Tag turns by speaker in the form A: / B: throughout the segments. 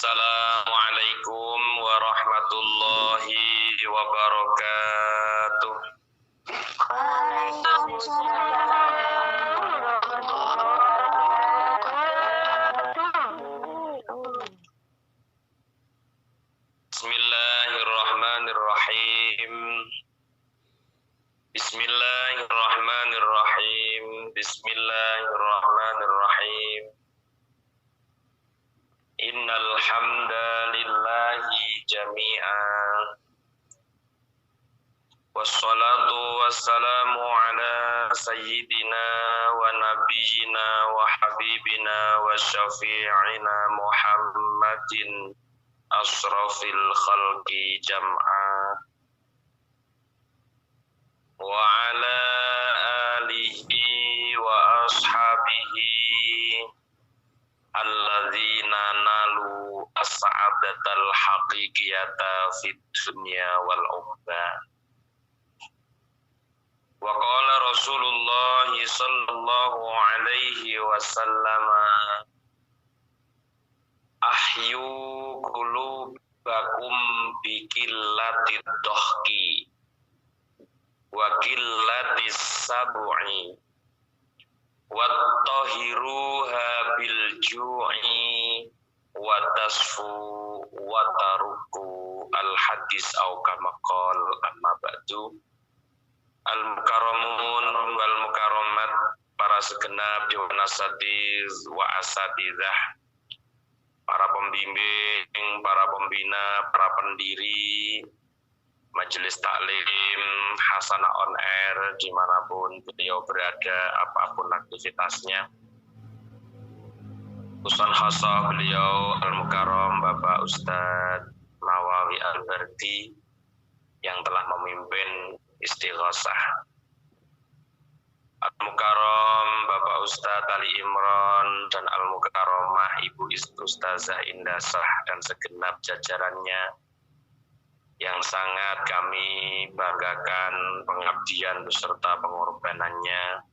A: Assalamualaikum warahmatullahi wabarakatuh. Bismillahirrahmanirrahim. Bismillahirrahmanirrahim. Bismillahirrahmanirrahim. Innal hamdalillahi jami'an. Wassalatu wassalamu ala sayyidina wa nabiyyina wa habibina wa syafi'ina Muhammadin asrafil khalqi jam'a wa ala alihi wa ashabihi alladzina nalu as-sa'adatal haqiqiyata fid dunya wal ukhra. Wa qala Rasulullah sallallahu alaihi wasallam, ahyu qulubakum bi qillatid dhahki wa qillatis sab'i wattahiruha bil ju'i wa tasfu wa taruku al hadis au kama qol. Amma ba'du, al mukarramun wal mukarramat, para segenap dewan asatiz wa asatidzah, para pembimbing, para pembina, para pendiri Majelis Taklim Hasanah On Air dimanapun beliau berada, apapun aktivitasnya. Usan khasah beliau Al-Mukarram Bapak Ustadz Nawawi Al-Bardi yang telah memimpin istighosah. Al-Mukarram Bapak Ustadz Ali Imron dan Al-Mukarramah Ibu Ustazah Indasah dan segenap jajarannya yang sangat kami banggakan pengabdian beserta pengorbanannya.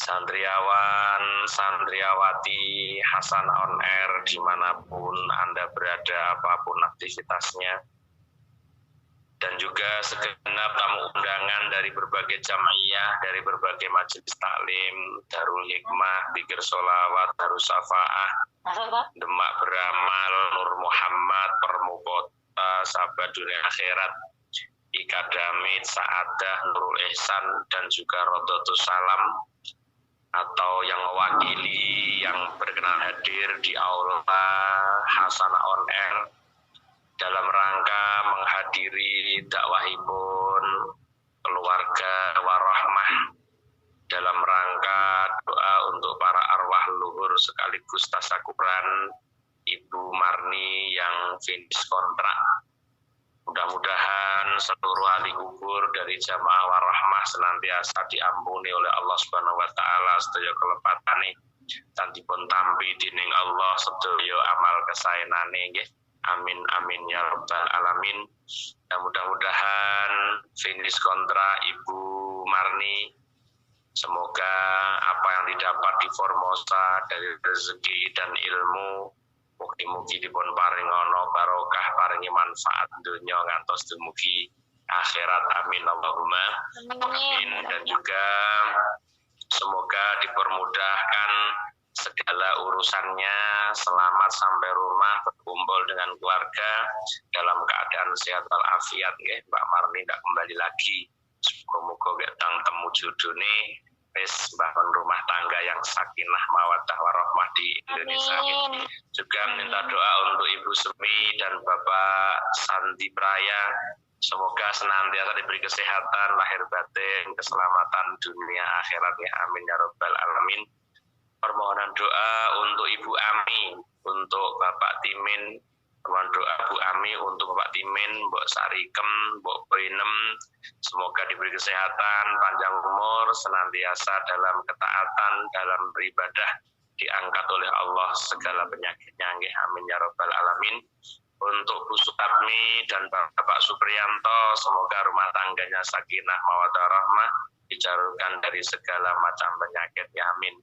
A: Santriawan, santriawati Hasanah On Air dimanapun Anda berada, apapun aktivitasnya, dan juga segenap tamu undangan dari berbagai jamaiyah, dari berbagai majelis taklim, Darul Hikmah, Dzikir Sholawat, Darus Syafaah, Demak Beramal, Nur Muhammad, Permukota, Sahabat Dunia Akhirat, Ikadamit, Sa'adah, Nurul Ihsan, dan juga Rodotus Salam, atau yang mewakili yang berkenan hadir di aula Hasanah On Air dalam rangka menghadiri dakwahipun keluarga warahmah, dalam rangka doa untuk para arwah luhur sekaligus tasakuran Ibu Marni yang finish kontrak. Mudah-mudahan seluruh ahli kubur dari jamaah warahmah senantiasa diampuni oleh Allah Subhanahu wa taala sedaya kelepatane dan dipun tampi dening Allah sedaya amal kesaenane nggih. Amin amin ya rabbal alamin. Dan mudah-mudahan finish kontrak Ibu Marni, semoga apa yang didapat di Formosa dari rezeki dan ilmu mugi-mugi dipun paringono barokah, paringi manfaat dunya ngantos dumugi akhirat. Amin Allahumma amin. Dan juga semoga dipermudahkan segala urusannya, selamat sampai rumah, berkumpul dengan keluarga dalam keadaan sehat walafiat nggih. Mbak Marni tidak kembali lagi, muga-muga getang temu judune wis bangun rumah tangga yang sakinah mawaddah warahmah di Indonesia. Amin. Juga minta doa untuk Ibu Semi dan Bapak Sandi Praya, semoga senantiasa diberi kesehatan lahir batin, keselamatan dunia akhiratnya. Amin ya rabbal alamin. Permohonan doa untuk Ibu Ami, untuk Bapak Timin, permohonan doa Bu Ami untuk Bapak Timin, Mbok Sarikem, Mbok Boinem, semoga diberi kesehatan, panjang umur, senantiasa dalam ketaatan, dalam beribadah, diangkat oleh Allah segala penyakitnya. Amin ya rabbal alamin. Untuk Bu Sukarmi dan Bapak Supriyanto, semoga rumah tangganya sakinah mawaddah rahmah, dijauhkan dari segala macam penyakit. Amin.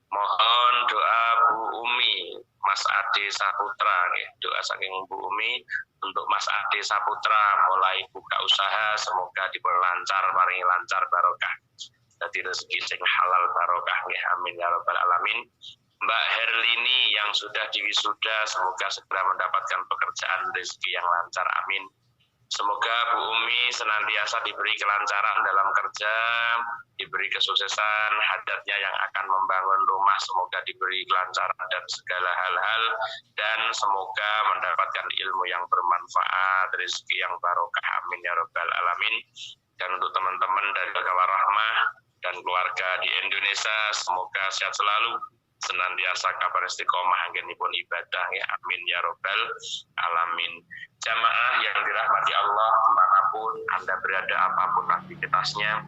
A: Mohon doa Bu Umi, Mas Mas Ade Saputra, doa saking Bu Umi untuk Mas Ade Saputra mulai buka usaha, semoga diperlancar, paringi lancar barokah. Dadi rezeki sing halal barokah, amin ya rabbal alamin. Mbak Herlini yang sudah diwisuda, semoga segera mendapatkan pekerjaan, rezeki yang lancar, amin. Semoga Bu Umi senantiasa diberi kelancaran dalam kerja, diberi kesuksesan, hadatnya yang akan membangun rumah semoga diberi kelancaran dan segala hal-hal, dan semoga mendapatkan ilmu yang bermanfaat, rezeki yang barokah, amin ya rabbal alamin. Dan untuk teman-teman dari Kawan Rahmah dan keluarga di Indonesia, semoga sehat selalu, senantiasa kabar istiqomah anggenipun ibadah, ya amin ya rabbal alamin. Jamaah yang dirahmati Allah dimanapun Anda berada, apapun aktivitasnya,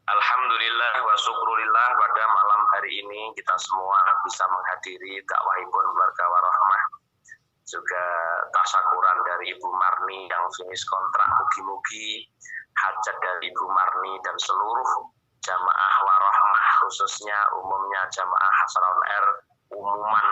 A: alhamdulillah wa syukurillah, pada malam hari ini kita semua bisa menghadiri dakwahipun keluarga Warahmah, juga tasyakuran dari Ibu Marni yang finish kontrak. Mugi-mugi hajat dari Ibu Marni dan seluruh jamaah Warahmah, khususnya umumnya jamaah Hasra On Air, umuman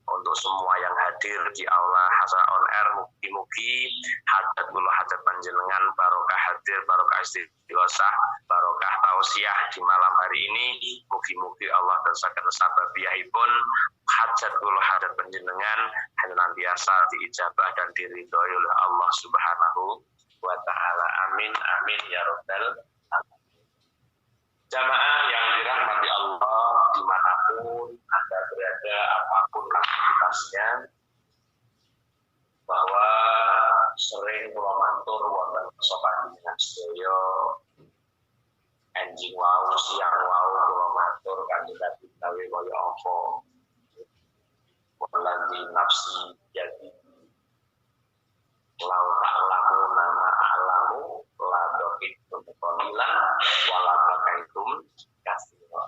A: untuk semua yang hadir di aula Hasra On Air, mugi-mugi hajat kula hajat panjenengan barokah hadir, barokah istighosah, barokah tausiah di malam hari ini. Mugi-mugi Allah bersakan sababiyahipun hajat kula hajat panjenengan senantiasa diijabah dan diridhoi oleh Allah Subhanahu wa taala. Amin amin ya rabbal alamin. Jamaah yang dirahmati Allah dimanapun Anda berada, apapun aktivitasnya, bahwa sering kula matur wonten sopan dengan sedaya enjing wau siang wau kula matur kanjeng Nabi gawe kaya apa walladzi nafsi jadi lau ta'lamu nama a'lamu la dohitum qalilan wala bakaitum katsira.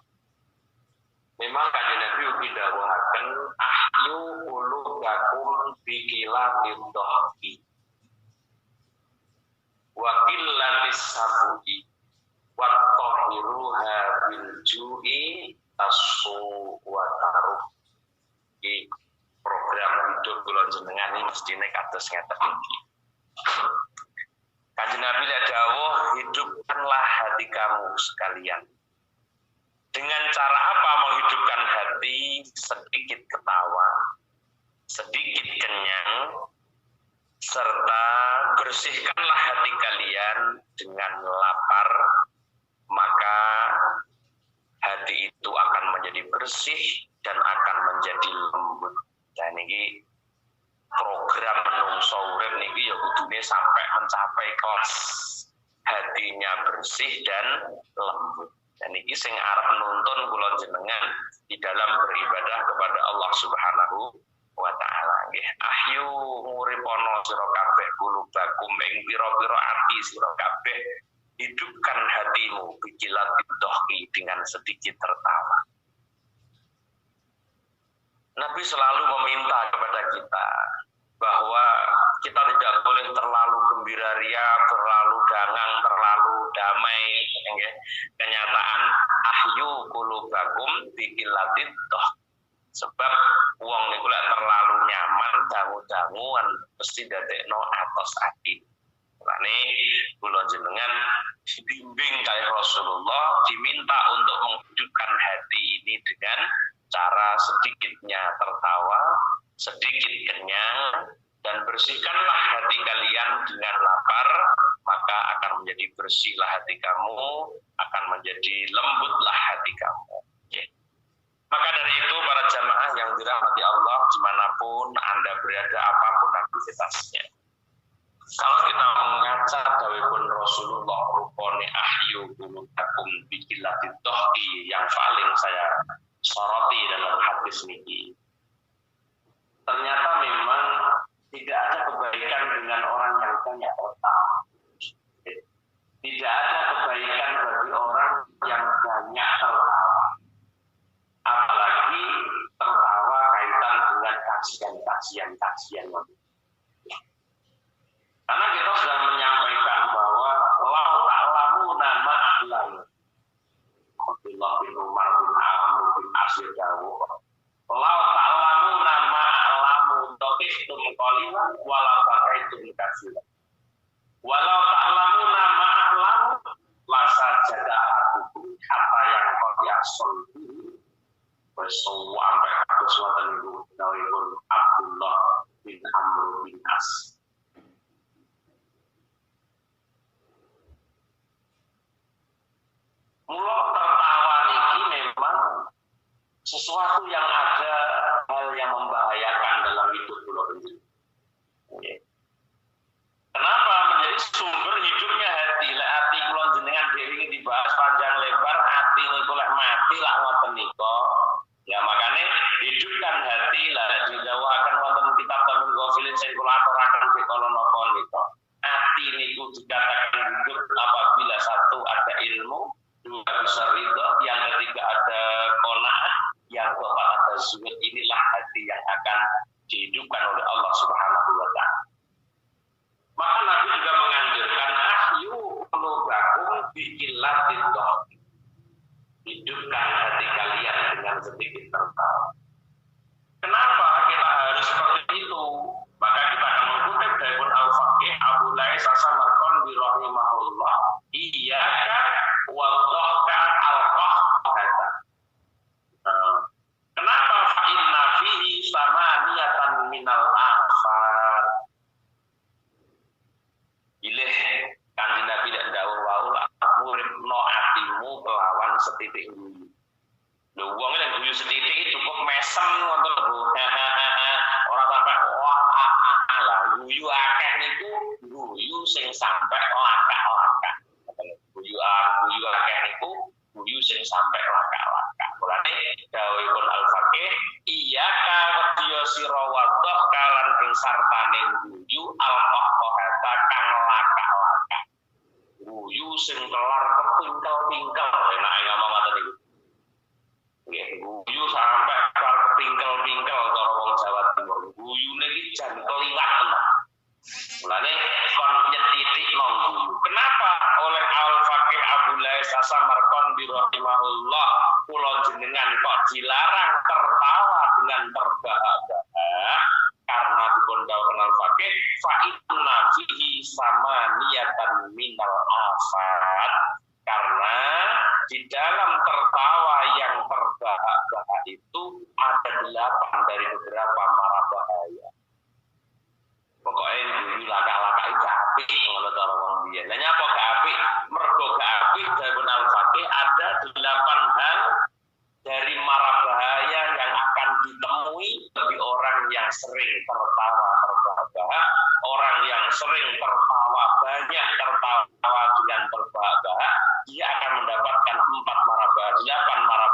A: Memang kanjeng Nabi ugi dawuhaken ahyu qulubakum bi qilatil dhahki wa qillatis sabu'i wa tahiruha bil ju'i tasu wa taruh. Program hidup kula jenengan ini mestine kados ngeten iki. Kanjeng Nabi dawuh, hidupkanlah hati kamu sekalian. Dengan cara apa menghidupkan hati? Sedikit ketawa, sedikit kenyang, serta bersihkanlah hati kalian dengan lapar, maka hati itu akan menjadi bersih dan akan menjadi lembut. Dan ini program menungso urip niki ya kudune sampai mencapai kelas hatinya bersih dan lembut. Dan ini sing arep nuntun kula jenengan di dalam beribadah kepada Allah Subhanahu wa taala. Nggih, ahyu nguripono sira kabeh kulubakum ing pira-pira ati sira kabeh, hidupkan hatimu bikilat dohki dengan sedikit tertawa. Nabi selalu meminta kepada kita bahwa kita tidak boleh terlalu gembira ria, terlalu dangang, terlalu damai. Kenyataan ahyu qulubakum biqillatit doh. Sebab wong niku lek terlalu nyaman dangu-danguan mesti dadekno atos ati. Makane kula jenengan dibimbing kali Rasulullah diminta untuk menghidupkan hati ini dengan cara sedikitnya tertawa, sedikit kenyang, dan bersihkanlah hati kalian dengan lapar, maka akan menjadi bersihlah hati kamu, akan menjadi lembutlah hati kamu. Okay. Maka dari itu para jamaah yang dirahmati Allah dimanapun Anda berada, apapun aktivitasnya, kalau kita mengaca dawuhipun Rasulullah rupane ahyu qulubakum biqillatit dohki yang paling saya soroti dalam hadis niki, ternyata memang tidak ada kebaikan dengan orang yang banyak otak. Tidak ada kebaikan bagi orang yang banyak tertawa. Apalagi tertawa kaitan dengan kajian-kajian. Karena kita sudah menyampaikan bahwa lau ta'lamu nama a'lam. Abdullah bin Umar bin Amr bin Asir dawuh, lau ta'lamu solhu sampai kados wonten niku dawuhipun Abdullah bin Amr bin As. Mula tertawa niki memang sesuatu yang ada hal yang membahayakan dalam hidup kula sendiri. Kenapa menjadi sumber hidupnya hati? Lek hati kula jenengan dhewe iki dibahas panjang lebar, hati niku lek mati lak ngoten nika. Ya makanya hidupkan hati lah dijawabkan wonten kitab Tamil Ghafilin sing kula aturaken kala napa nika. Hati niku dikatakan hidup apabila satu ada ilmu, dua bisa ridho, yang ketiga ada qanaah, yang keempat ada zuhud. Inilah hati yang akan dihidupkan oleh Allah Subhanahu wa taala. Maka Nabi juga menganjurkan ahyu qulubakum biqillatil dhahk. Hidupkan hati kalian dengan sedikit tertawa. Kenapa kita harus seperti itu? Maka kita akan mengutip dari Al-Faqih Abu Lais As-Samarqand bi rahimahullah, iyyaka wa dhahka al-qahhata. Kenapa? Fa inna fihi samaniyatan minal afat. Ilih Kanjeng Nabi dak dawuh wau lak uripno atimu kelawan setitik guyu. Lho wong nek guyu setitik cukup mesem ngoten lho. Ora sampai wah lah guyu akeh niku guyu sing sampai lakak-lakak. Guyu akeh niku guyu sing sampai lakak-lakak. Mulane dawuhipun Al-Faqih iyyaka wedya sira wadhah kalan ing sartane guyu al-qahqahata kang lakak-lakak. Guyu sing kelar kepingkel-pingkel, enak ngomong ngoten niku. Nggih, guyu sampai kelar kepingkel-pingkel cara wong Jawa Timur. Guyune iki jan keliwat tenan. Mulane kon nyetitik nang guyu. Kenapa oleh Al-Faqih Abu Lais As-Samarqand bi rahimahullah kula jenengan kok dilarang tertawa dengan terbahak-bahak? Karena dipun dawuh Al-Faqih fa inna fihi samaniyatan minal afat. Karena di dalam tertawa yang terbahak-bahak itu ada 8 dari beberapa mara bahaya. Pokoknya guyu lakak-lakak itu apik ngono cara wong biyen. Lah nyapa gak apik? Mergo gak apik dawuh Al-Faqih ada 8 hal dari mara bahaya yang akan ditemui bagi orang yang sering tertawa terbahak-bahak, orang yang sering tertawa banyak, tertawa dengan terbahak-bahak, dia akan mendapatkan 8 mara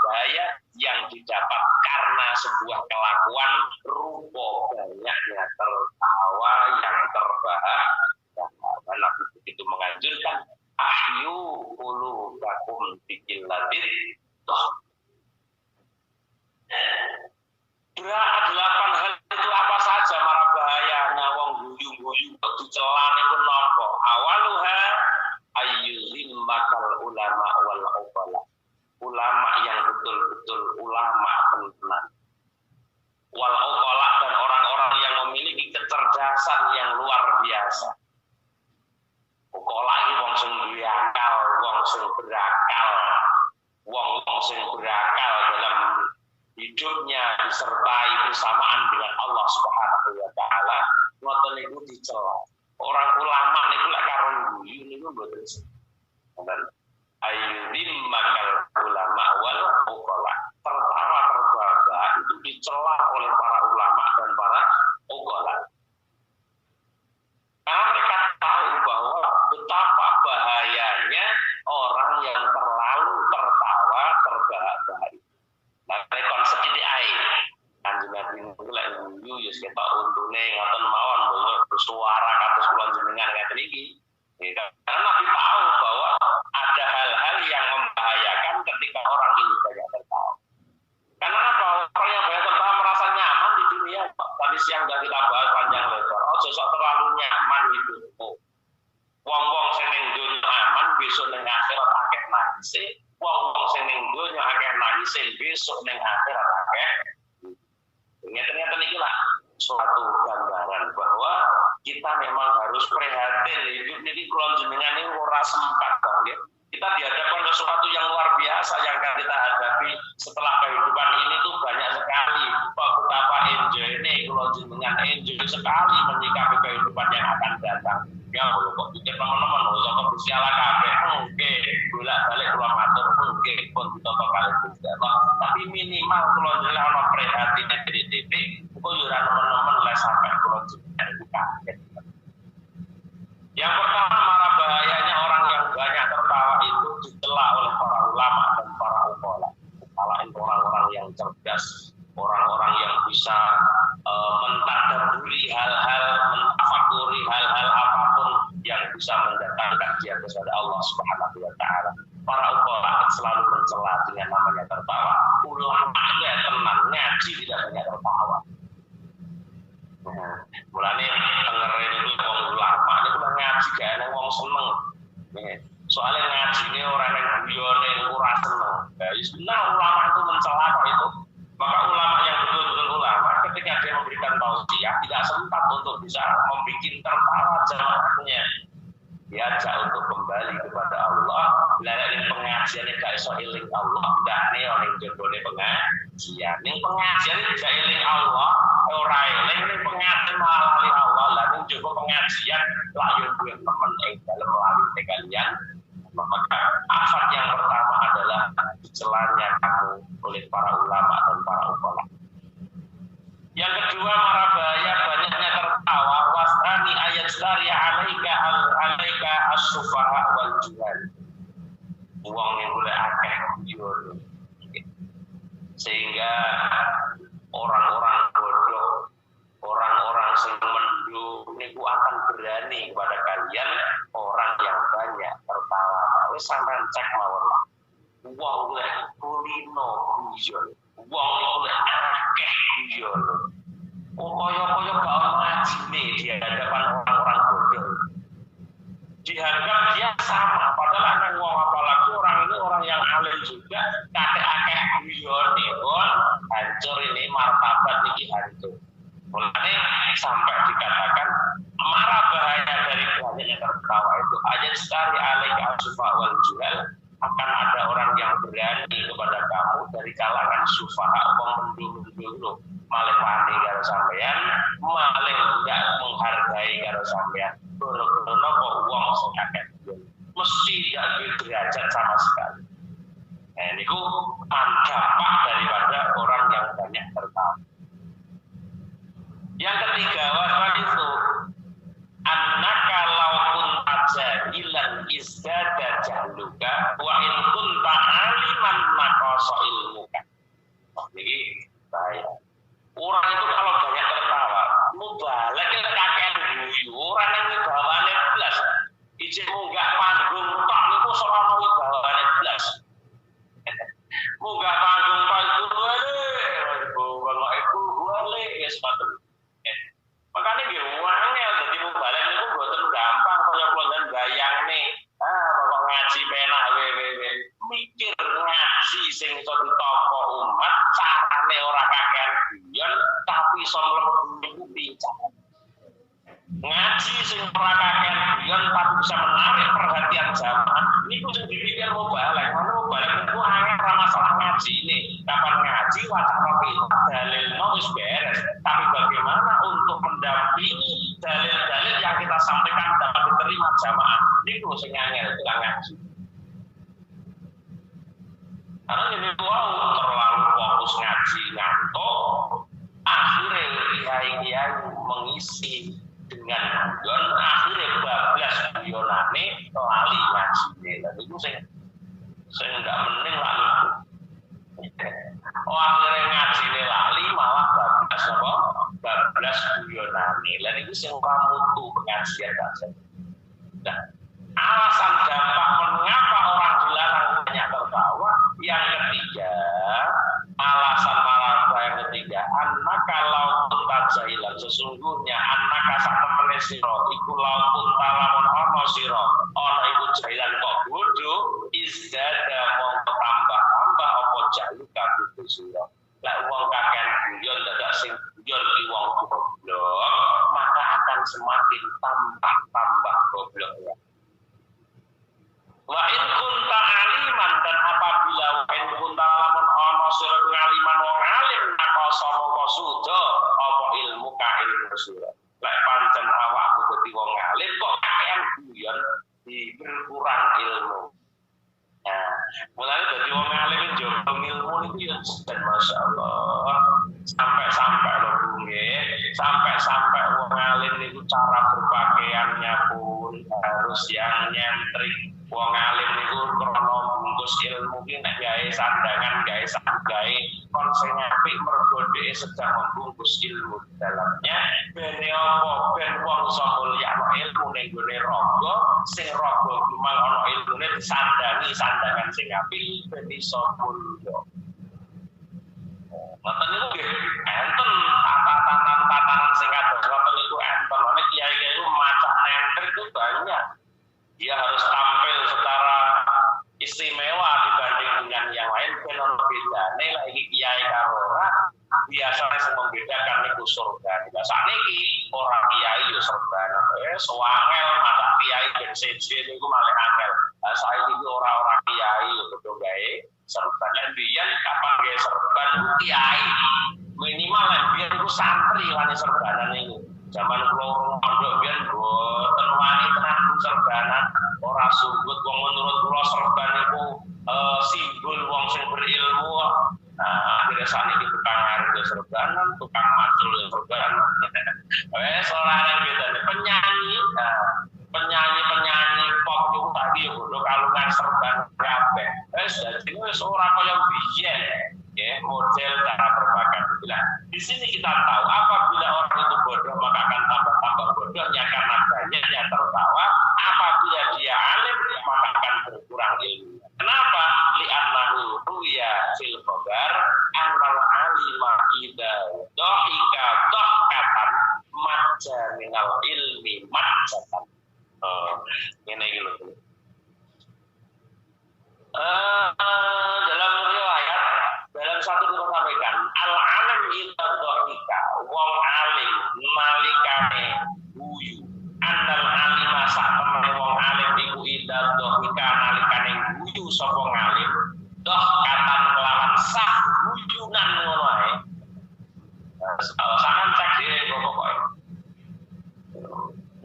A: bahaya yang didapat karena sebuah kelakuan rupa banyaknya tertawa yang terbahak-bahak. Nabi begitu menganjurkan ahyu qulubakum biqillatil dhahk. Berapa 8 hal itu apa saja mara bahayanya wong guyu-guyu dicela niku napa? Awaluha ayyuzimmakal ulama wal ubala. Ulama yang betul-betul ulama tenan. Wal ubala dan orang-orang yang memiliki kecerdasan yang luar biasa. Ubala iki wong sing duwe akal, wong sing berakal. Wong sing berakal dalam hidupnya disertai bersamaan dengan Allah Subhanahu wa taala, ngoten niku dicela. Orang ulama niku lek karo guyu niku mboten senan. Ayyuzimmakal ulama wal uqala. Tertawa terbahak itu dicela oleh para ulama dan para uqala. Karena mereka tahu bahwa betapa bahayanya orang yang terlalu tertawa terbahak-bahak. Nah, konsep titik air Kanjeng Nabi niku lek guyu ya ketok untune ngoten mawon bersuara kados kula jenengan ngeten iki. Karena Nabi tahu bahwa ada hal-hal yang membahayakan ketika orang ini banyak tertawa. Karena apa? Orang yang banyak tertawa merasa nyaman di dunia. Tadi siang sudah kita bahas panjang lebar. Ojo sok terlalu nyaman hidupmu. Wong-wong sing ning dunya aman, besok ning akhirat akeh nangise. Wong-wong sing ning dunya akeh nangise, besok ning akhirat akeh. Ternyata iki lah suatu gambaran bahwa kita memang harus prihatin. Hidup ini kula jenengan ini ora sempat banget. Kita dihadapkan sesuatu yang luar biasa yang akan kita hadapi tapi setelah kehidupan ini tuh banyak sekali kok betapa enjoy ini kalau jenengan enjoy sekali menyikapi kehidupan yang akan datang. Ya kalau kok pikir teman-teman usah Gusti Allah kabeh oke bolak-balik kula matur oke pun ditata kali Gusti Allah tapi minimal kula jenengan ana prihatin titik-titik kok yo ora teman-teman les sampai kula jenengan kaget. Yang pertama marah bahayanya orang yang banyak tertawa itu dicela oleh para ulama dan para ukhola. Ukhola itu orang-orang yang cerdas, orang-orang yang bisa mentadaburi hal-hal, mentafakuri hal-hal apapun yang bisa mendatangkan dia kepada Allah Subhanahu wa taala. Para ukhola selalu mencela dengan namanya tertawa. Ulama ya tenang, ngaji tidak banyak tertawa. Mulane dengerin itu wong ulama niku ngaji gak ana wong seneng. Soalnya ngaji ini orang yang guyone ora seneng. Ya benar ulama itu mencela kok itu. Maka ulama yang betul-betul ulama ketika dia memberikan tausiah tidak sempat untuk bisa membuat tertawa jamaahnya. Diajak untuk kembali kepada Allah. Belajar pengajian gak iso eling Allah. Ndak nih orang jebone pengajian. Ning pengajian gak eling Allah, ora eling ning pengajian malah lali Allah. Lah ning jebone pengajian lah yo duwe temen ing dalem lali kalian. Maka afat yang pertama adalah dicelanya kamu oleh para ulama dan para ukhola. Yang kedua marah bahaya banyaknya tertawa wasani ayat dari alaika as-sufaha wal juhal. Uang yang boleh akeh guyon. Sehingga orang-orang bodoh, orang-orang yang mendung niku akan berani kepada kalian orang yang banyak tertawa. Wis sampean cek mawon lah. Uang boleh kulino guyon. Uang boleh akeh guyon. Koyo-koyo gak ngajine di hadapan orang-orang bodoh. Dianggap dia sama, padahal anak wong apalagi orang ini orang yang alim juga, kakek-kakek guyone pun hancur ini martabat ini hancur. Mulane sampai dikatakan marah bahaya dari banyaknya tertawa itu ayat sekali alaika as-sufa wal juhal akan ada orang yang berani kepada kamu dari kalangan sufaha wong mendung-mendung malah wani karo sampean malah tidak menghargai karo sampean bener-bener kok wong sing akeh mesti tidak derajat sama sekali. Nah niku dampak daripada orang yang banyak tertawa. Yang ketiga waswan itu annaka law kunta jahilan izdada jahluka wa in kunta aliman naqasa ilmuka. Ini bahaya. Orang itu kalau banyak tertawa, mubalak kita kakek guyu, orang yang wibawane blas. Ijek munggah panggung tok niku serono wibawane blas. Munggah panggung tok iku wale, iku wale ya sepatu. Makanya nggih wangel dadi mubalak niku mboten gampang kaya kula bayangne. Pokok ngaji penak wewe. Mikir ngaji sing iso ditampa umat, carane ora kakean guyon tapi iso mlebu pincang. Ngaji sing ora kakean guyon tapi bisa menarik perhatian jamaah. Niku sing dipikir mubalak. Mana mubalak niku angel ora masalah ngaji ini. Kapan ngaji wacana piye dalilno wis beres. Tapi bagaimana untuk mendampingi dalil-dalil yang kita sampaikan dapat diterima jamaah. Niku sing angel bilang ngaji. Karena ini terlalu fokus ngaji ngantuk, akhirnya kiai-kiai mengisi dengan guyon, akhirnya bablas guyonane lali ngajine. Lalu itu saya nggak mending lali. Akhirnya ngajine lali malah bablas apa? Bablas guyonane. Lalu itu yang kamu tuh pengajian saja. Nah, alasan dampak mengapa orang dilarang banyak tertawa. Yang ketiga, alasan marah yang ketiga, anak kalau kunta jahilan sesungguhnya anak sak temene sira iku laut kunta lamun ana sira ana iku jahilan kok bodoh izdada mong tambah-tambah apa jaluka kudu sira. Lah wong kakean guyon dadak sing guyon iki wong goblok, maka akan semakin tambah gobloknya. Wa in kunta aliman dan apabila wa in kunta lamun krasa mongko suda apa ilmu ka ilmu sira. Lek pancen awakmu dadi wong alim kok kakean guyon di berkurang ilmu. Nah, mulane dadi wong alim njogo ilmu niku ya dan masyaallah. Sampai lho sampai wong alim niku cara berpakaiannya pun harus yang nyentrik. Wong alim niku krana bungkus ilmu ki nek gawe sandangan, gawe kon sing apik mergo dhewe sedang membungkus ilmu di dalamnya. Bene apa ben wong iso mulyakno ilmu ning gone raga, sing raga gumang ana ilmune disandangi sandangan sing apik ben iso mulya. Ngoten niku nggih enten tatanan sing kados ngoten niku enten. Nek kiai-kiai itu maca nentrik itu banyak. Dia harus tampil secara istimewa dibanding dengan yang lain. Ben ono bedane lek iki kiai karo ora. Biasane sing membedakan niku surga. Biasane iki ora kiai yo surga. Sewangel maca kiai ben seje niku malah angel. Saiki iki ora kiai yo kudu gawe serban. Lan biyen kapan gawe serban kiai. Minimal lan biyen iku santri wani serbanan niku. Zaman kula pondok biyen boten wani tenan serbanan, ora sungguh wong menurut kula serban niku simbol wong sing berilmu. Nah, akhirnya saniki tukang harga serbanan, tukang macul serbanan. Wes ora ana bedane penyanyi. Penyanyi pop niku tadi yo kudu kalungan serban kabeh. Wes dadi wis ora kaya biyen. Ya, model cara berpakaian. Di sini kita tahu apabila orang itu bodoh maka akan tambah bodohnya karena banyaknya tertawa. Apabila dia alim maka akan berkurang ilmu. Kenapa? Li'annahu ruya fil khabar annal alima idza dhahika dhahkatan majja minal ilmi majjatan. Ini gitu. Dalam riwayat dalam satu kita sampaikan al-alim idza dhahika wong alim nalikane guyu annal alima sak temene wong alim iku idza dhahika nalikane guyu sapa ngalim dhahkatan kelawan sak guyunan ngono ae. Sampeyan cek dhewe pokoke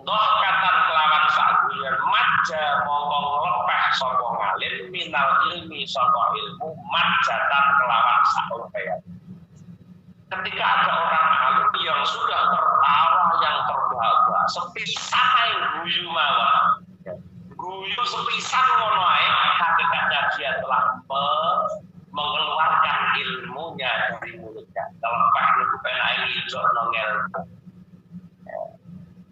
A: dhahkatan kelawan sak guyunan majja mongko nglepeh sapa ngalim minal ilmi saka ilmu majatan kelawan saupaya. Ketika ada orang alim yang sudah tertawa yang terbahak-bahak sepisan ae guyu mawon. Guyu sepisan ngono ae hakikatnya dia telah mengeluarkan ilmunya dari mulutnya. Telepah niku penake ngijokno ngelmu.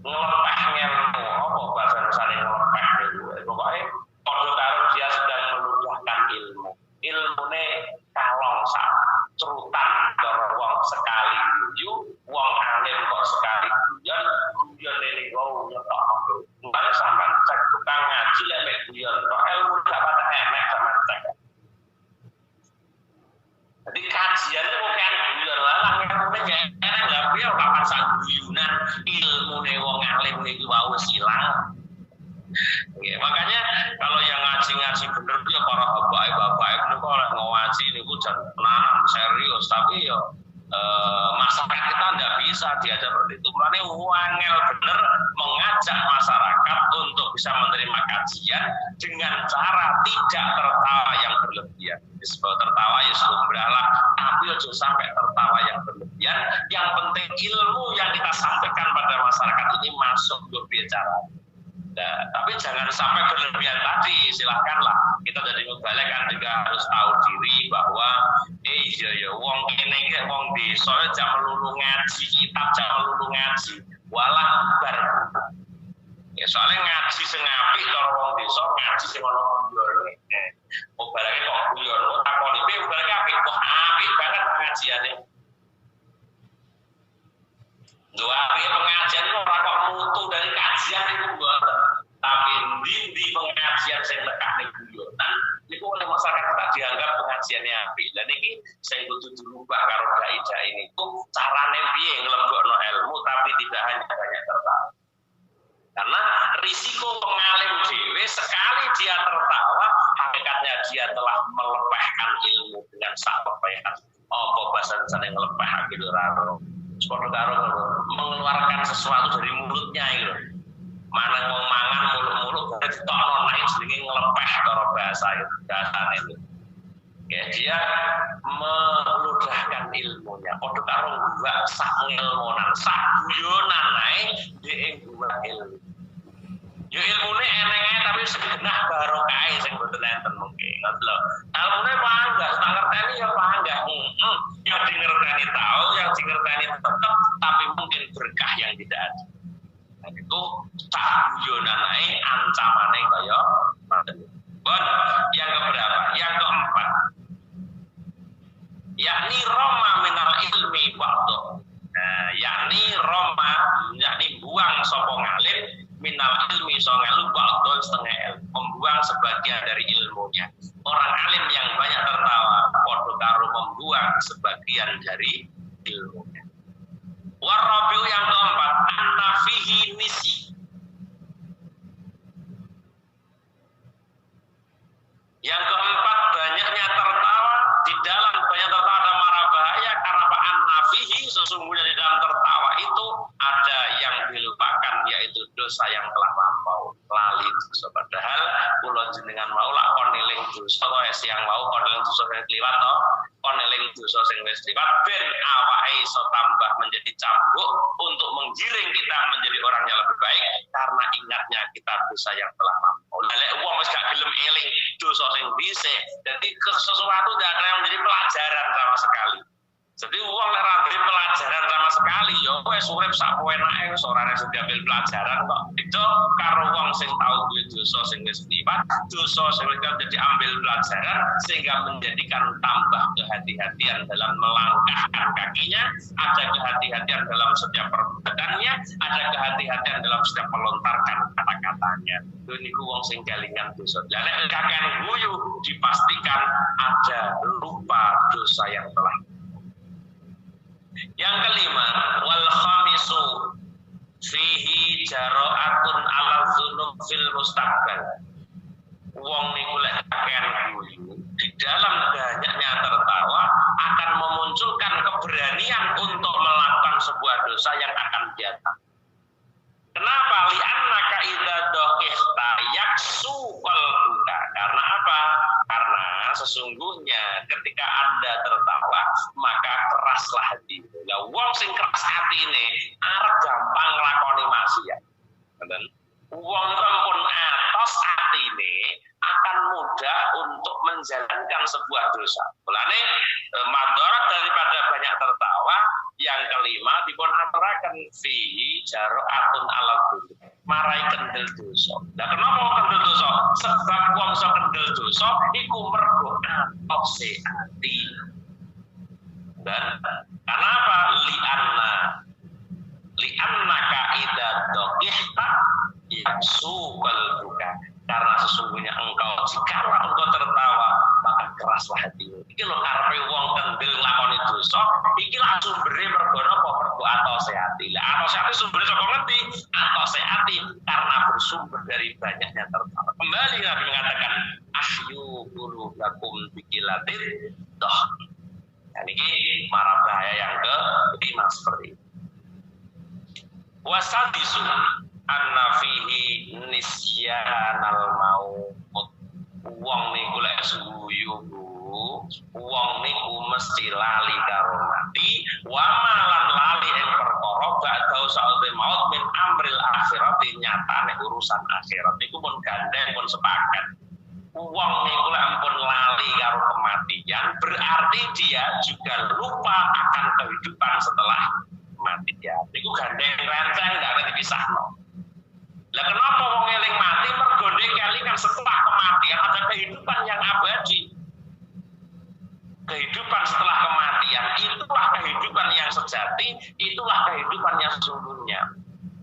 A: Ngelepeh ngelmu apa bahasa Indonesia ngelepeh niku. Pokoke padha karo dia sedang meluahkan ilmu. Ilmune kalong sak cerutan karo wong sekali guyu, wong alim kok sekali guyon ini kok nyetok. Mane sampean cek tukang ngaji lek mek guyon, kok ilmu gak patah enek sampean cek. Jadi kajian itu bukan guyon lah, ilmune gak enek lha piye kapan sak guyunan ilmune wong alim niku wau silang. Ya, makanya kalau yang ngaji bener dia para bapak-bapak itu kalau ngaji niku jan tenanan serius tapi ya masyarakat kita tidak bisa diajak seperti itu. Makanya wangel bener mengajak masyarakat untuk bisa menerima kajian dengan cara tidak tertawa yang berlebihan. Tertawa ya sumberlah, tapi jangan sampai tertawa yang berlebihan. Yang penting ilmu yang kita sampaikan pada masyarakat ini masuk berbicara. Nah, tapi jangan sampai berlebihan tadi, silakanlah kita dari mubalek juga harus tahu diri bahwa iya wong kene iki wong desa jam melulu ngaji kitab jam melulu ngaji walah bar ya soalnya ngaji sing apik karo wong desa ngaji sing ono guyon mubalek kok guyon kok takoni pe mubalek apik kok apik banget pengajiane doa pengajian kok ora kok mutu dari kajian itu mboten tapi di pengajian sing nekane guyonan niku oleh masyarakat tak dianggap pengajiannya apik. Dan iki saya kudu dirubah karo dai-dai niku carane piye nglebokno ilmu tapi tidak hanya banyak tertawa. Karena risiko pengalim dhewe sekali dia tertawa, hakikatnya dia telah melepehkan ilmu dengan sak pepehan. apa bahasa yang lepeh gitu raro. Seperti karo mengeluarkan sesuatu dari mulutnya itu. Mana mau mangan mulut-mulut dari ditokno naik sedikit ngelepeh karo bahasa itu. Ya, dia meludahkan ilmunya. Padha karo gua sak ngilmunan, sak guyonan ae dhek gua ilmu. Yo ilmune eneng ae tapi segenah barokah sing boten enten mungkin. Ngoten lho. Ilmune panggah, tak ngerteni ya panggah. Yang dingerteni tahu, yang dingerteni tetap, tapi mungkin berkah yang tidak ada. Dan itu sak guyonan ae ancamane kaya ngoten. Bon, yang keberapa? Yang keempat. Yakni Roma minal ilmi ba'do. Yakni Roma, yakni buang sapa ngalim minal ilmi songalu ba'do setengah ilmu, membuang sebagian dari ilmunya. Orang alim yang banyak tertawa padha karo membuang sebagian dari ilmunya. Warabiu yang keempat, an-nafihi nisi. Yang keempat, banyaknya tertawa. Di dalam banyak tertawa ada marah bahaya karena Pak An-Nafihi sesungguhnya di dalam tertawa itu ada yang dilupakan, yaitu dosa yang telah lampau, lali dosa. Padahal kula jenengan mau lak kon eling dosa to siang mau kon eling dosa sing kliwat to, kon eling dosa sing wis kliwat ben awake iso tambah menjadi cambuk untuk menggiring kita menjadi orang yang lebih baik karena ingatnya kita dosa yang telah lampau. Lek wong wis gak gelem eling dosa sing dhisik, dadi sesuatu tidak ada yang menjadi pelajaran sama sekali. Jadi uang lek ra pelajaran sama sekali yo wis urip sak enake wis ora sing diambil pelajaran kok. Itu karo wong sing tahu duwe dosa sing wis liwat, dosa sing wis diambil pelajaran sehingga menjadikan tambah kehati-hatian dalam melangkahkan kakinya, ada kehati-hatian dalam setiap perbuatannya, ada kehati-hatian dalam setiap melontarkan kata-katanya. Niku wong sing kelingan dosa. Lah nek kakean guyu dipastikan ada lupa dosa yang telah. Yang kelima, wal khamisu fihi jaro'atun ala dzunub fil mustaqbal. Wong niku lek kakean guyu, di dalam banyaknya tertawa akan memunculkan keberanian untuk melakukan sebuah dosa yang akan datang. Kenapa? Li'annaka idza doqihta yaksu qalbuka. Karena apa? Karena sesungguhnya ketika Anda tertawa, maka keraslah hati. Lah wong sing keras hati ini arep gampang nglakoni maksiat. Ngoten. Wong ampun atos hati ini akan mudah untuk menjalankan sebuah dosa. Mulane madarat daripada banyak tertawa, yang kelima dipun aturaken fi jaro'atun ala dzunub. Marai kendel dosa. Lah kenapa kendel dosa? Sebab wong iso kendel dosa iku mergo atose ati. Dan kenapa li'annaka idza doqihta yasubal buka. Karena sesungguhnya jikalau engkau tertawa, maka keraslah hatimu. Iki lho karepe wong kendel nglakoni dosa, iki lah sumbere mergo napa? Mergo atose ati. Lah atose ati sumbere saka ngendi? Atose ati karena bersumber dari banyaknya tertawa. Kembali Nabi mengatakan ahyu qulubakum biqilatin doh. Dan ini marah bahaya yang kelima seperti itu. Wasadisu anna fihi nisyanal maut. Wong niku lek suyu, wong niku mesti lali karo mati, wa malan lali ing perkara badha saute maut min amril akhirat, nyatane urusan akhirat niku pun gandeng pun sepakat. Wong niku lek ampun lali karo kematian, berarti dia juga lupa akan kehidupan setelah kematian. Niku gandeng renceng gak ada dipisahno. Lah kenapa wong eling mati? Mergo kelingan setelah kematian ada kehidupan yang abadi. Kehidupan setelah kematian itulah kehidupan yang sejati, itulah kehidupan yang sesungguhnya.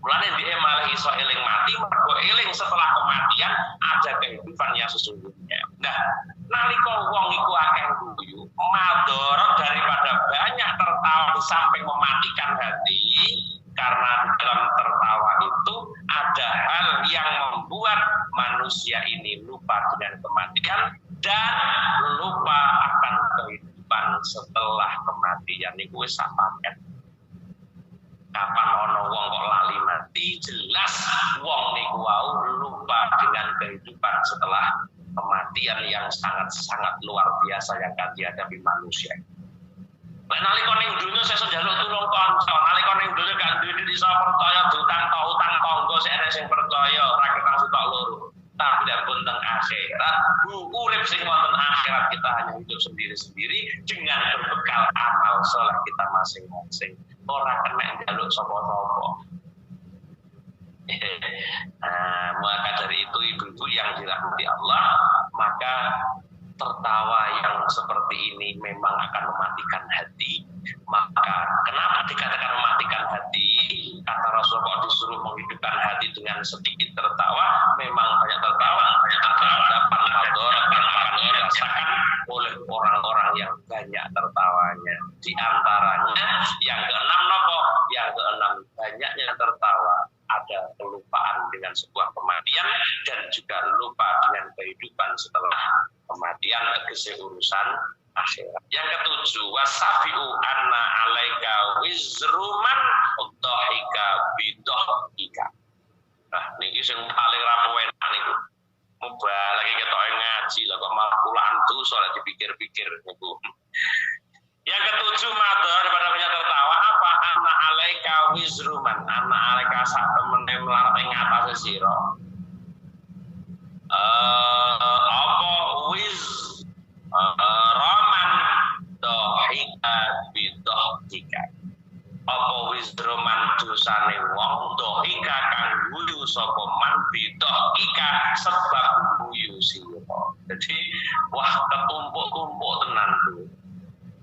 A: Mulane dhek malah iso eling mati mergo eling setelah kematian ada kehidupan yang sesungguhnya. Nah, nalika wong iku akeh guyu, madharat daripada banyak tertawa di samping mematikan hati, karena di dalam tertawa itu ada hal yang membuat manusia ini lupa dengan kematian dan lupa akan kehidupan setelah kematian niku wis sak paket. Kapan ono wong kok lali mati, jelas wong niku wau lupa dengan kehidupan setelah kematian yang sangat-sangat luar biasa yang akan dihadapi manusia. Nek nalika ning dunya sesuk njaluk tulung kanca, nalika ning dunya gak duwe iso percaya utang tangga sik ana sing percaya ora ketang sutok loro. Tapi nek pun teng akhirat, urip sing wonten akhirat kita hanya hidup sendiri-sendiri dengan berbekal amal saleh kita masing-masing. Ora kena njaluk sapa-sapa. Maka dari itu ibu-ibu yang dirahmati Allah, maka tertawa yang seperti ini memang akan mematikan hati. Maka kenapa dikatakan mematikan hati? Kata Rasulullah disuruh menghidupkan hati dengan sedikit tertawa. Memang banyak tertawa dapat madarat yang akan dirasakan oleh orang-orang yang banyak tertawanya. Di antaranya yang keenam nopo, yang keenam banyaknya tertawa ada kelupaan dengan sebuah kematian dan juga lupa dengan kehidupan setelah kematian tegese urusan akhirat. Yang ketujuh, wasafiu anna alaika wizruman udhika bidhika. Nah, niki sing paling rapuenan niku. Mubah lagi ketok ngaji lah kok malah pulaan tuh soal dipikir-pikir niku. Yang ketujuh, mata daripada banyak tertawa apa? Anna alaika wizruman, anna alaika sak temene melarat ing atase sira. Apa roman dohika bidohika. Apa wizruman dosane wong dohika kang guyu sapa man bidohika sebab guyu sira. Jadi wah ketumpuk-tumpuk tenan tuh.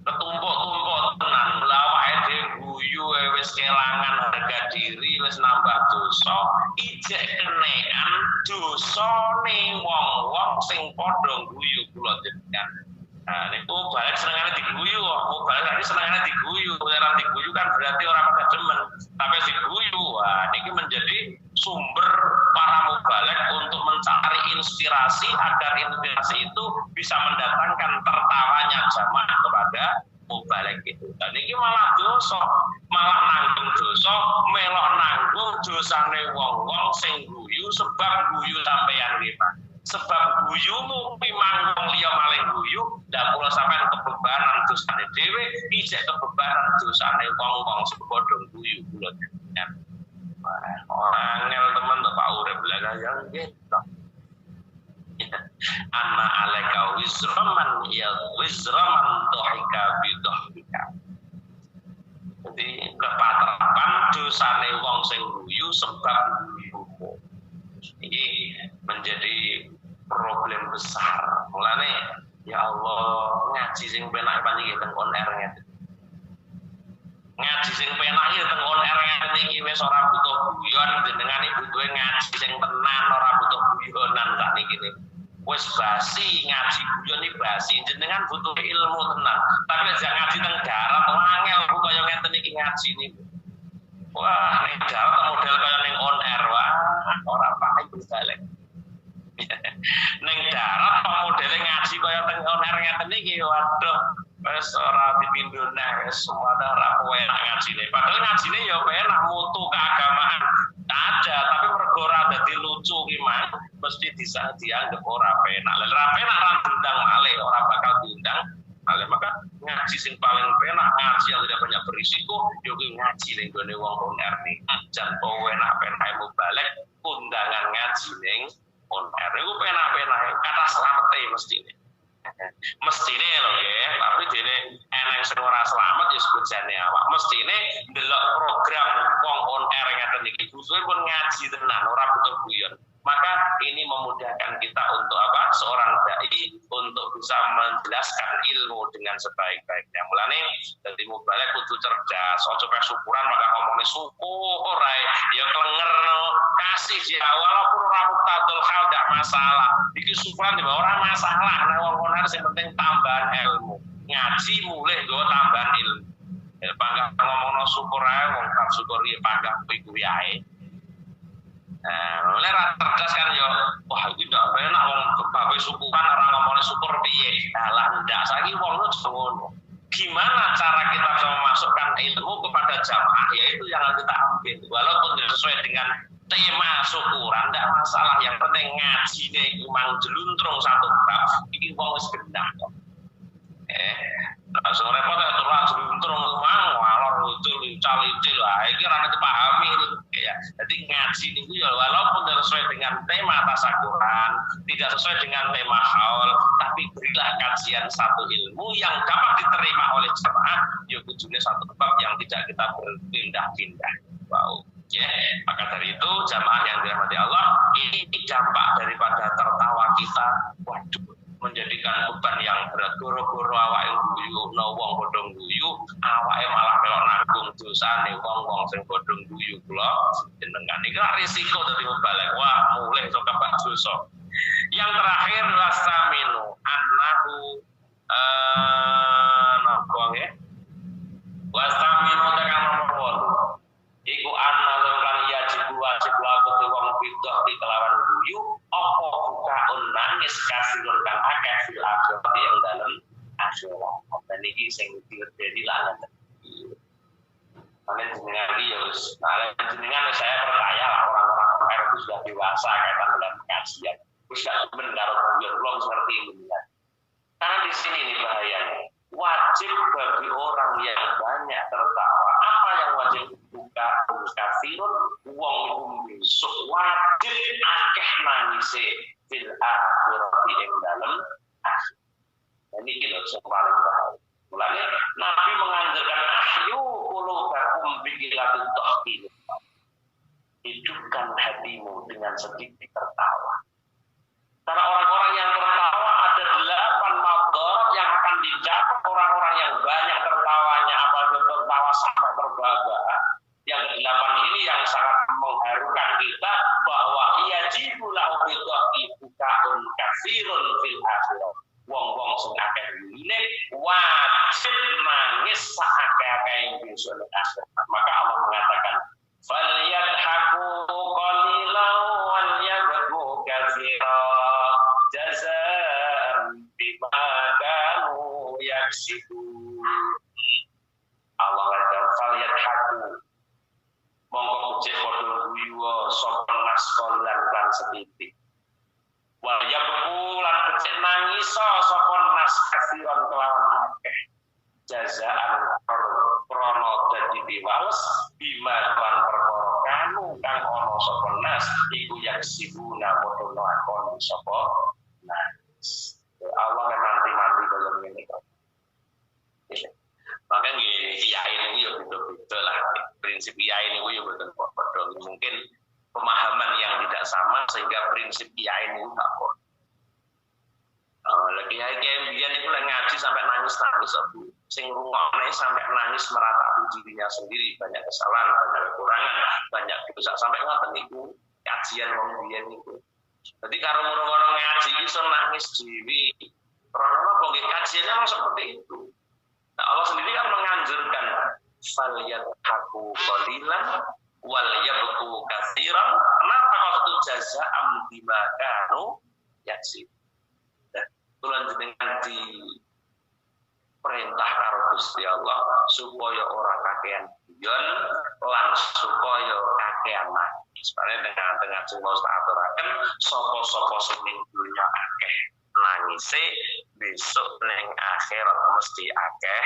A: Ketumpuk-tumpuk tenan lawake dhewe guyu wis kelangan harga diri wis nambah dosa ijek kenekan dosane wong-wong sing padha guyu kula jenengan. Nah niku balik senengane diguyu kok balik lagi senengane diguyu ora diguyu kan berarti ora pada demen tapi diguyu. Wah niki menjadi sumber para mubalek untuk mencari inspirasi agar inspirasi itu bisa mendatangkan tertawanya jamaah kepada mubalek itu. Dan ini malah dosa, malah nanggung dosa, melok nanggung dosane wong-wong sing guyu sebab guyu sampeyan lima. Sebab guyumu pimanggung liya maling guyu, ndak kula sampeyan kebebanan dosane dhewe, ijek kebebanan dosane wong-wong sing padha guyu kula jenengan. Orang yang teman Pak urip belaga yang gitu. Anna alaika wizraman ya wizraman dohika bidohika. Jadi kepatrapan dosane wong sing guyu sebab guyumu. Ini menjadi problem besar. Mulane ya Allah ngaji sing penak panjenengan teng on air ngeten. Ngaji sing penak iki teng on air ngeten iki wis ora butuh guyon jenengan butuhe ngaji sing tenan ora butuh guyonan sak niki. Wis basi ngaji guyon iki basi jenengan butuh ilmu tenan. Tapi aja ngaji teng darat angel kaya ngeten iki ngaji niku. Wah, ning darat model kaya ning on air wah ora pakai balik. Ning darat kok modele ngaji kaya teng on air ngeten iki waduh wis ora dipindho neh wis semua ora enak ngajine. Padahal ngajine ya enak mutu keagamaan ada, tapi mergo ora dadi lucu ki mah mesti bisa dianggap ora penak. Lah ora penak ra diundang malih, ora bakal diundang malih. Maka ngaji sing paling penak, ngaji yang tidak banyak berisiko, yo ki ngaji ning gone wong on air nih. Jan penak penak mubalek undangan ngaji ning on air niku penak-penak kata slamete mestine. Mestine lho nggih, tapi dene eneng sing ora slamet ya sebujane awak. Mestine ndelok program wong on air ngeten iki butuhe pun ngaji tenan, ora butuh guyon. Maka ini memudahkan kita untuk apa? Seorang dai untuk bisa menjelaskan ilmu dengan sebaik-baiknya. Mulane dadi mubalek kudu cerdas, aja pe syukuran maka ngomongnya syukur ae. Ya klenger kasih ya walaupun ora muktadul hal ndak masalah. Iki syukuran di ora masalah, nek wong kono sing penting tambahan ilmu. Ngaji mulih nggo tambahan ilmu. Ya panggah ngomongno syukur ae wong tak syukur ya panggah kuwi ae. Mulai cerdas kan yo, wah iki ndak penak wong kebawe syukuran ora ngomongne syukur piye. Lah ndak saiki wong lu ngono. Gimana cara kita bisa memasukkan ilmu kepada jamaah, yaitu yang harus kita ambil. Walaupun sesuai dengan tema syukuran, tidak masalah. Yang penting ngaji nih, memang jeluntrung satu bab, ini wong wis genah kok. Langsung repot ya, terus jeluntrung memang walor itu calicil lah. Ini orang dipahami itu ya. Jadi ngaji ini ya walaupun sesuai dengan tema tasakuran, tidak sesuai dengan tema haul, tapi berilah kajian satu ilmu yang dapat diterima oleh jemaah. Ya kudunya satu bab yang tidak kita berpindah-pindah. Wow. Ya, maka dari itu jamaah yang dirahmati Allah, ini dampak daripada tertawa kita, waduh, menjadikan beban yang berat. Goro-goro awake guyu, wong padha guyu, awake malah melok nanggung dosane wong-wong sing padha guyu kula jenengan. Iki risiko dadi balik, wah mulai iso kebak dosa. Yang terakhir wastaminu annahu napa nggih? Wastaminu tekan nomor 8. Iku anna lan yajibu wajib laku wong bidah di kelawan guyu apa bukaun nangis kasirun kang akeh fil akhirat yang dalam akhirat. Dan iki sing terjadi lah. Amin jenengan iki ya wis. Nah, jenengan saya percaya lah orang-orang kemarin itu sudah dewasa kaitan dengan kajian. Wis gak benar belum seperti ini. Karena di sini nih bahayanya. Wajib bagi orang yang banyak tertawa. Apa yang wajib buka kafirun wong besok wajib akeh nangise fil akhirati ing dalem akhir. Ini kita sing paling bahaya. Mulane Nabi menganjurkan ahyu qulubakum biqilatit dhahki. Hidupkan hatimu dengan sedikit tertawa. Karena orang-orang yang tertawa ada 8 madarat yang akan didapat orang-orang yang banyak tertawanya, apalagi tertawa sampai terbahak. Yang ke-8 ini yang sangat mengharukan kita bahwa ia jibulah bidhahi bukaun kafirun fil akhirat. Wong-wong sing akeh ngene wajib nangis sakake-akeh besok ning akhirat. Maka Allah mengatakan falyadhaku qalilan wal yabku katsiran jazaa'an bima kanu yaksibun. Allah kata falyadhaku mongko cek padha guyu sapa naskolan kan setitik. Wal yabku lan becik nangis sapa nas kasiron kelawan akeh. Jazaan krono dadi diwales bima kan perkara kanu kang ana sapa nas iku yang sibuna padha lakon sapa nas. Allah nanti kaya ngene kok. Maka kiai ini ya beda-beda lah. Prinsip kiai ini ya betul padha. Mungkin pemahaman yang tidak sama sehingga prinsip kiai ini tak kok. Lagi kiai biyen iku lek ngaji sampai nangis-nangis aku. Sing rungokne sampai nangis meratapi dirinya sendiri, banyak kesalahan, banyak kekurangan, banyak dosa sampai ngoten niku kajian wong biyen niku. Jadi karo ngono-ngono ngaji iso nangis dhewe. Karena apa nggih kajiannya memang seperti itu. Nah, Allah sendiri kan menganjurkan falyadhaku qalilan wal yabku katsiran. Kenapa kalau itu jazaa'an bima kanu yaksib. Nah, tulan jenengan di perintah karo Gusti Allah supaya ora kakean guyon lan supaya kakean nangis. Sebenarnya dengan semua aturaken sapa-sapa sing ning dunya akeh nangise besok ning akhirat mesti akeh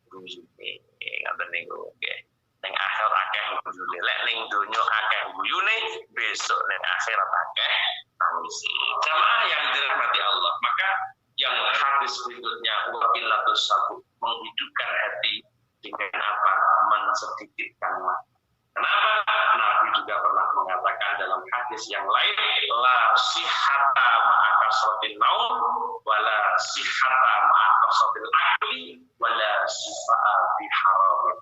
A: guyune. Ngoten niku nggih. Ning akhirat akeh guyune. Lek ning donya akeh guyune, besok ning akhirat akeh nangise. Jamaah yang dirahmati Allah, maka yang hadis berikutnya wabillatus sabut menghidupkan hati dengan apa? Mensedikitkan mata. Kenapa? Nabi juga pernah mengatakan dalam hadis yang lain, la sihhata ma'a kasratin naum wala sihhata ma'a kasratil akli wala sifa'a bi haram.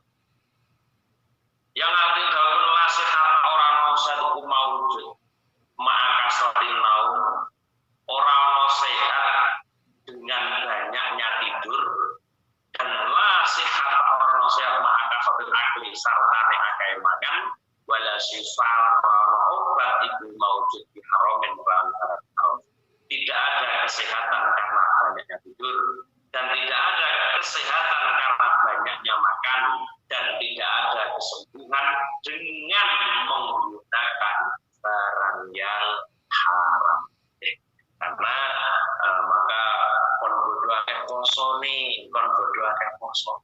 A: Yang artinya dalam la sihhata orang satu maujud ma'a kasratin naum, orang sehat dengan banyaknya tidur, dan la sihhata orang sehat ma'a kasratil akli sartane akeh makan wala sifal karena obat itu maujud di haramin haram. Tidak ada kesehatan karena banyaknya tidur, dan tidak ada kesehatan karena banyaknya makan, dan tidak ada kesembuhan dengan menggunakan barang yang haram. Karena maka kon bodo akeh posone, kon bodo akeh poso.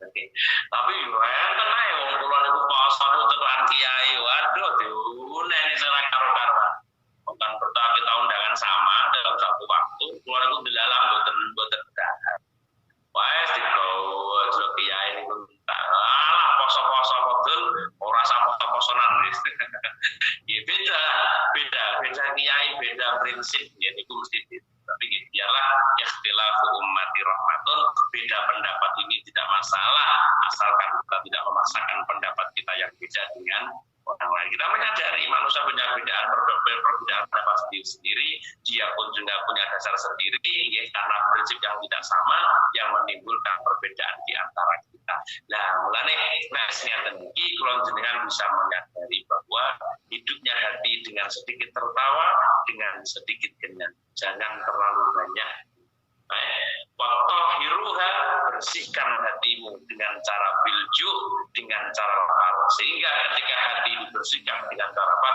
A: Tapi yo enten ae wong kula niku posone tekan kiai, waduh diuneni ora karo-karoan. Bukan berarti kita undangan sama dalam satu waktu, kula niku dilalang boten dahar. Wes digawa jero kiai niku alah poso-poso modul ora sama poso-posonan wis. Beda kiai, beda prinsip ya niku mesti tapi biarlah ikhtilafu ummati rahmatun, beda pendapat ini tidak masalah asalkan kita tidak memaksakan pendapat kita yang beda dengan orang lain. Kita menyadari manusia punya perbedaan pendapat sendiri, dia pun juga punya dasar sendiri ya, karena prinsip yang tidak sama yang menimbulkan perbedaan di antara kita. Nah, mulane ngeten iki kula jenengan bisa menyadari bahwa hidupnya hati dengan sedikit tertawa, dengan sedikit kenyang. Jangan terlalu banyak. Wattahiruha, bersihkan hatimu dengan cara bilju, dengan cara lapar. Sehingga ketika hati dibersihkan dengan cara apa?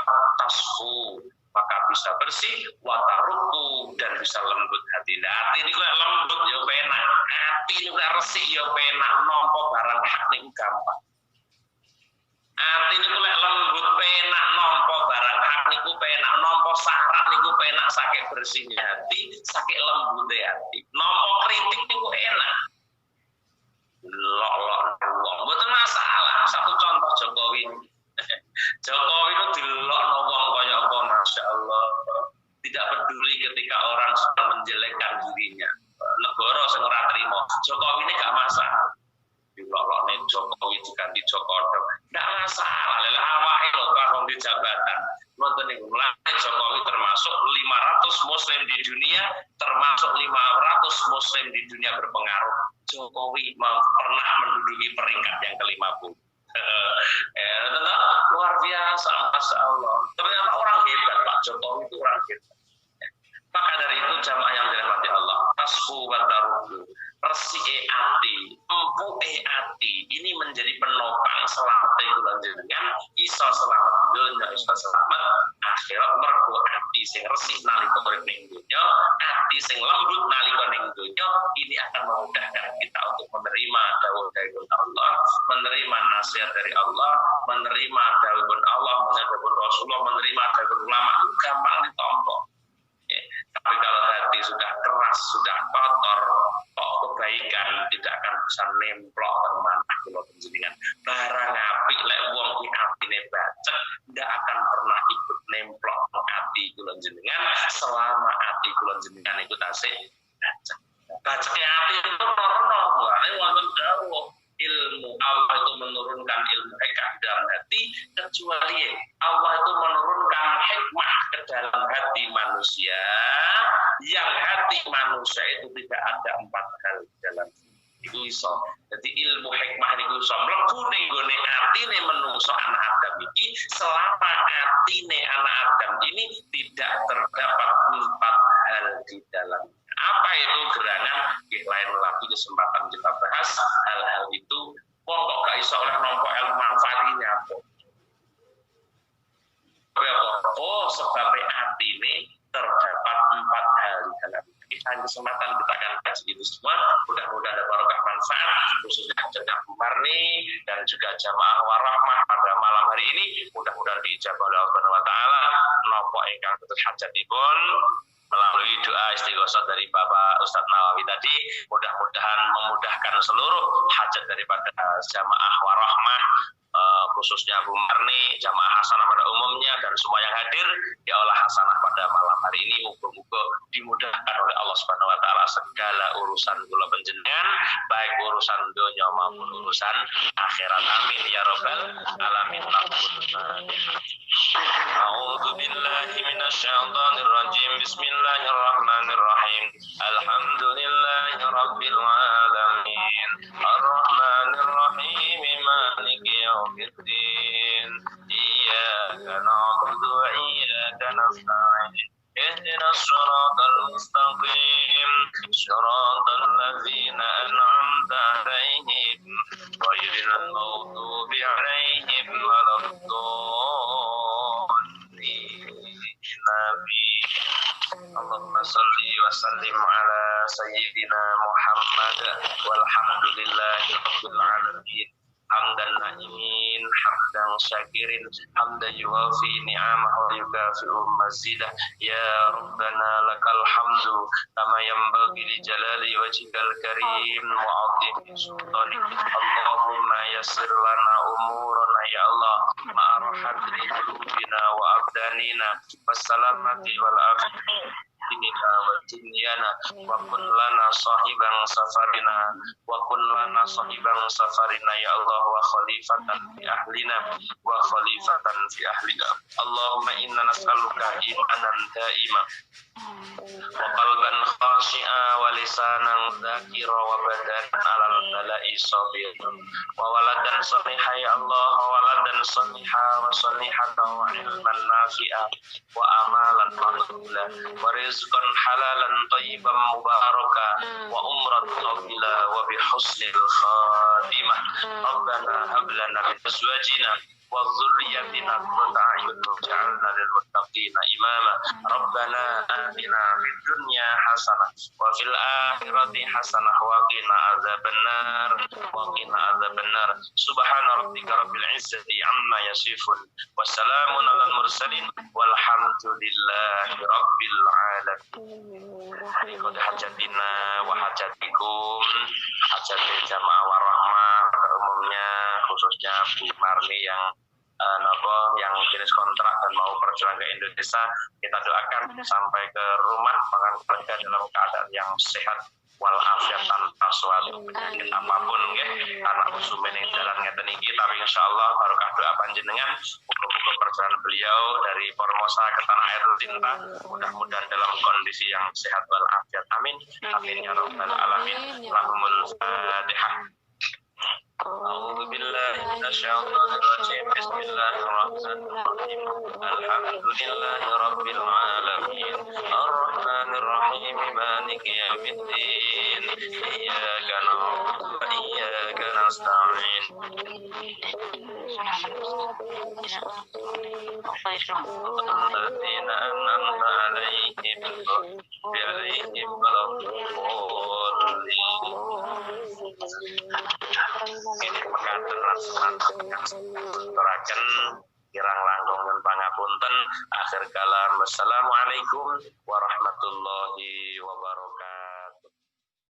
A: Tasfu, maka bisa bersih, wataruku, dan bisa lembut hati. Nah, hati ini kok lembut ya penak, hati ini kok resik ya penak, nampa barang hak niku gampang. Hati ini kok lembut penak, nampa barang hak niku penak, nampa syarat niku penak, sakit bersihnya hati, sakit lembutnya hati. Nampa kritik niku enak. Lok-lok wong mboten masalah. Satu contoh Jokowi. Jokowi itu dilokno wong kaya apa, Masya Allah. Tidak peduli ketika orang sudah menjelekkan dirinya. Negara sing ora trimo. Jokowi ini gak masalah. Dilokne Jokowi diganti Jokowi. Gak masalah. Lha awake lho karo di jabatan. Ngoten niku. Jokowi termasuk 500 muslim di dunia, termasuk 500 muslim di dunia berpengaruh. Jokowi pernah menduduki peringkat yang ke-50. Luar biasa, Masya Allah. Ternyata orang hebat, Pak Jokowi itu orang hebat. Maka dari itu jamaah yang dirahmati Allah, tasfu wa taruku, resike ati, empuke ati, ini menjadi penopang selamat lan jenengan, iso selamat dunya, iso selamat akhirat. Mergo ati sing resik nalika urip ning dunya, ati sing lembut nalika ning dunya, ini akan memudahkan kita untuk menerima dawuh-dawuh Allah, menerima nasihat dari Allah, menerima dawuh Allah, menerima Rasulullah, menerima dawuh ulama, gampang ditompo. Tapi kalau hati sudah keras, sudah kotor, kok kebaikan tidak akan bisa nemplok teman kula panjenengan. Barang apik lek wong kuwi atine bacek, ndak akan pernah ikut nemplok ati kula panjenengan selama ati kula panjenengan iku tasih bacek. Baceke ati itu ora wae wonten dawuh ilmu Allah itu menurunkan ilmu hikmah dalam hati, kecuali Allah itu menurunkan hikmah ke dalam hati manusia, yang hati manusia itu tidak ada 4 hal dalam itu iso. Jadi ilmu hikmah niku iso mlebu ning gone atine menungso anak Adam iki, selama atine anak Adam ini tidak terdapat 4 hal di dalam. Apa itu gerangan? Lain lagi kesempatan kita bahas hal-hal itu. Wong kok gak iso oleh nampa ilmu manfaatnya apa? Oh, sebabnya hati ini terdapat 4 hal di dalam. Kita kesempatan kita akan kaji itu semua. Mudah-mudahan ada barokah manfaat, khususnya jamaah Bumarni dan juga jamaah Warahmah pada malam hari ini. Mudah-mudahan diijabah oleh Allah Subhanahu wa taala. Napa ingkang betul hajatipun melalui doa istighosah dari Bapak Ustadz Nawawi tadi, mudah-mudahan memudahkan seluruh hajat daripada jamaah Warahmah, khususnya Bumarni, jamaah hasanah pada umumnya, dan semua yang hadir, ya Allah hasanah pada malam hari ini. Muga-muga dimudahkan oleh Allah Subhanahu wa taala segala urusan kula panjenengan, baik urusan dunia maupun urusan akhirat. Amin ya rabbal alamin. A'udzu billahi minasyaitonir rajim. Bismillahirrahmanirrahim. Alhamdulillahi rabbil alamin. Arrahmanir rahim. Maliki yaumiddin. Iyyaka na'budu wa iyyaka nasta'in. اهدنا الصراط المستقيم صراط الذين أنعمت عليهم غير المغضوب عليهم ولا الضالين آمين. اللهم صل وسلم على سيدنا محمد والحمد لله رب العالمين حمدا نائمين حمدا شاكرين حمدا يوافي نعمه ويكافئ مزيده يا ربنا لك الحمد كما ينبغي لجلال وجهك الكريم وعظيم سلطانك اللهم يسر لنا امورنا يا الله مع راحة قلوبنا وابداننا والسلامة والعافية dinina wa dunyana wa kun lana sahiban safarina wa kun lana sahiban safarina ya Allah wa khalifatan fi ahlina wa khalifatan fi ahlina Allahumma inna nas'aluka imanan daima wa qalban khashi'a wa lisanan dzakira wa badanan 'alal bala'i sabir wa waladan salihah ya Allah wa waladan salihah wa salihatan wa ilman nafi'a wa amalan maqbula wa rizqan halalan thayyiban mubaraka wa umran tawila wa bihusnil khatimah Rabbana hab lana min azwajina wa dhurriyyatina qurrata a'yun waj'alna lil muttaqina imama Rabbana atina fid dunya hasanah wa fil akhirati hasanah wa qina adzabannar subhana rabbika rabbil izzati amma yasifun wa salamun alal mursalin walhamdulillahi rabbil alamin. Qad hajatina wa hajatikum hajat jamaah warahmah pada umumnya khususnya Bu Marni yang yang jenis kontrak dan mau berjuang ke Indonesia, kita doakan sampai ke rumah bahkan keluarga dalam keadaan yang sehat walafiat tanpa suatu penyakit apapun ya karena usumen yang jalan ngeten iki tapi insyaallah barokah doa panjenengan muga-muga perjalanan beliau dari Formosa ke tanah air cinta mudah-mudahan dalam kondisi yang sehat walafiat amin amin ya rabbal alamin lahumul fatihah. أعوذ بالله من الشيطان الرجيم بسم الله الرحمن الرحيم الحمد لله رب العالمين الرحمن الرحيم مالك يوم الدين إياك نعبد وإياك نستعين الذين أنعمت عليهم ولا الضالين. Ini pekaten aturaken kirang langkung dan pangapunten akhir kalam wassalamualaikum warahmatullahi wabarakatuh.